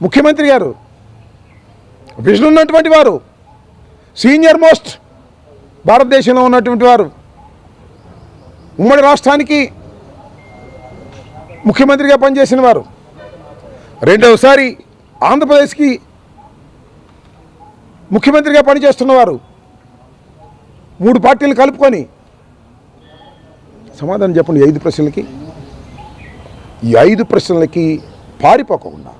ముఖ్యమంత్రి గారు విజన్ ఉన్నటువంటి వారు, సీనియర్ మోస్ట్ భారతదేశంలో ఉన్నటువంటి వారు, ఉమ్మడి రాష్ట్రానికి ముఖ్యమంత్రిగా పనిచేసిన వారు, రెండవసారి ఆంధ్రప్రదేశ్కి ముఖ్యమంత్రిగా పనిచేస్తున్నవారు, 3 పార్టీలు కలుపుకొని సమాధానం చెప్పండి. 5 ప్రశ్నలకి, ఈ 5 ప్రశ్నలకి పారిపోకుండా,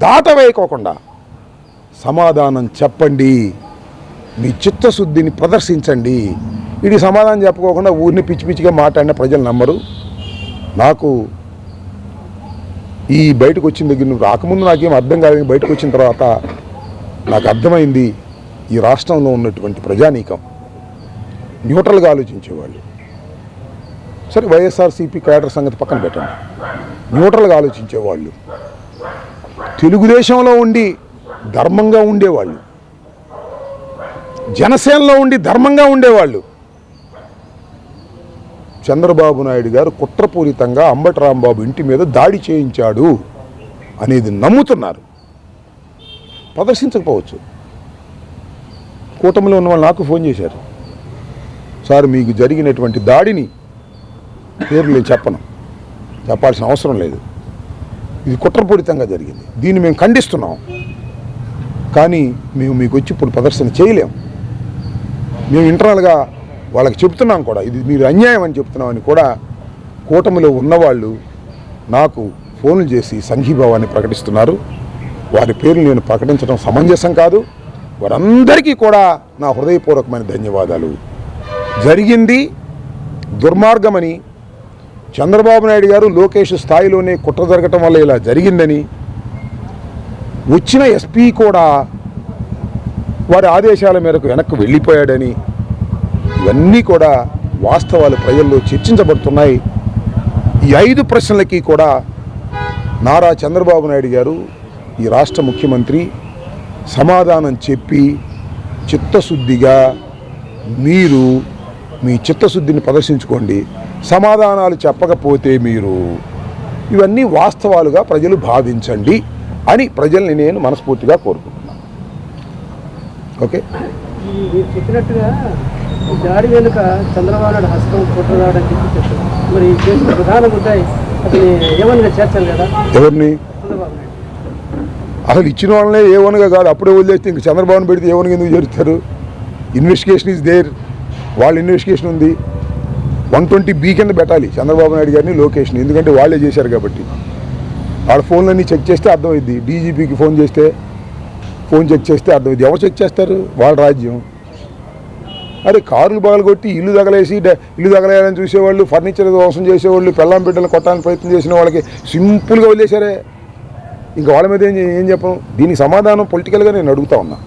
దాటవేయకోకుండా సమాధానం చెప్పండి. మీ చిత్తశుద్ధిని ప్రదర్శించండి. ఇది సమాధానం చెప్పుకోకుండా ఊరిని పిచ్చి పిచ్చిగా మాట్లాడిన ప్రజలు నమ్మరు. నాకు ఈ బయటకు వచ్చిన దగ్గర నువ్వు రాకముందు నాకేం అర్థం కాలేదు. బయటకు వచ్చిన తర్వాత నాకు అర్థమైంది, ఈ రాష్ట్రంలో ఉన్నటువంటి ప్రజానీకం న్యూట్రల్గా ఆలోచించేవాళ్ళు. సరే, వైఎస్ఆర్సీపీ క్యాడర్ సంగతి పక్కన పెట్టండి. న్యూట్రల్గా ఆలోచించేవాళ్ళు, తెలుగుదేశంలో ఉండి ధర్మంగా ఉండేవాళ్ళు, జనసేనలో ఉండి ధర్మంగా ఉండేవాళ్ళు. చంద్రబాబు నాయుడు గారు కుట్రపూరితంగా అంబటి రాంబాబు ఇంటి మీద దాడి చేయించాడు అనేది నమ్ముతున్నారు. ప్రదర్శించకపోవచ్చు. కూటమిలో ఉన్న వాళ్ళు నాకు ఫోన్ చేశారు, సార్ మీకు జరిగినటువంటి దాడిని పేర్లు నేను చెప్పాల్సిన అవసరం లేదు, ఇది కుట్రపూరితంగా జరిగింది, దీన్ని మేము ఖండిస్తున్నాం, కానీ మేము మీకు వచ్చి ఇప్పుడు ప్రదర్శన చేయలేం. మేము ఇంటర్నల్గా వాళ్ళకి చెప్తున్నాం కూడా, ఇది మీరు అన్యాయం అని చెప్తున్నామని కూడా కూటమిలో ఉన్నవాళ్ళు నాకు ఫోన్లు చేసి సంఘీభావాన్ని ప్రకటిస్తున్నారు. వారి పేర్లు నేను ప్రకటించడం సమంజసం కాదు. వారందరికీ కూడా నా హృదయపూర్వకమైన ధన్యవాదాలు. జరిగింది దుర్మార్గమని, చంద్రబాబు నాయుడు గారు లోకేష్ స్థాయిలోనే కుట్ర జరగటం వల్ల ఇలా జరిగిందని, వచ్చిన ఎస్పీ కూడా వారి ఆదేశాల మేరకు వెనక్కి వెళ్ళిపోయాడని, ఇవన్నీ కూడా వాస్తవాలు ప్రజల్లో చర్చించబడుతున్నాయి. ఈ 5 ప్రశ్నలకి కూడా నారా చంద్రబాబు నాయుడు గారు, ఈ రాష్ట్ర ముఖ్యమంత్రి సమాధానం చెప్పి చిత్తశుద్ధిగా మీరు మీ చిత్తశుద్ధిని ప్రదర్శించుకోండి. సమాధానాలు చెప్పకపోతే మీరు ఇవన్నీ వాస్తవాలుగా ప్రజలు భావించండి అని ప్రజల్ని నేను మనస్ఫూర్తిగా కోరుకుంటున్నాను. ఓకే, చెప్పినట్టుగా దాడి వెనుక చంద్రబాబు నాయుడు హస్తం కుట్రదాడని చెప్పి చెప్పారు. మరి ఈ కేసు ప్రధాన ముద్దాయి అతని ఏమన్నా చేర్చాలి కదా? ఎవరిని? చంద్రబాబు నాయుడు. అసలు ఇచ్చిన వాళ్ళనే ఏవనగా కాదు, అప్పుడే వదిలేస్తే ఇంక చంద్రబాబుని పెడితే ఏవనగా ఎందుకు చేరుస్తారు? ఇన్వెస్టిగేషన్ ఈజ్ దేర్, వాళ్ళ ఇన్వెస్టిగేషన్ ఉంది. 120B కింద పెట్టాలి చంద్రబాబు నాయుడు గారిని, లోకేష్ని, ఎందుకంటే వాళ్ళే చేశారు కాబట్టి. వాళ్ళ ఫోన్లన్నీ చెక్ చేస్తే అర్థమైంది. డీజీపీకి ఫోన్ చెక్ చేస్తే అర్థమైంది. ఎవరు చెక్ చేస్తారు? వాళ్ళ రాజ్యం. అరే, కారులు పగలగొట్టి ఇల్లు తగలేయాలని చూసేవాళ్ళు, ఫర్నిచర్ మోసం చేసేవాళ్ళు, పెళ్ళాం బిడ్డలు కొట్టాలని ప్రయత్నం చేసిన వాళ్ళకి సింపుల్గా వదిలేశారే. ఇంకా వాళ్ళ మీద ఏం చెప్పను? దీనికి సమాధానం పొలిటికల్గా నేను అడుగుతా ఉన్నా.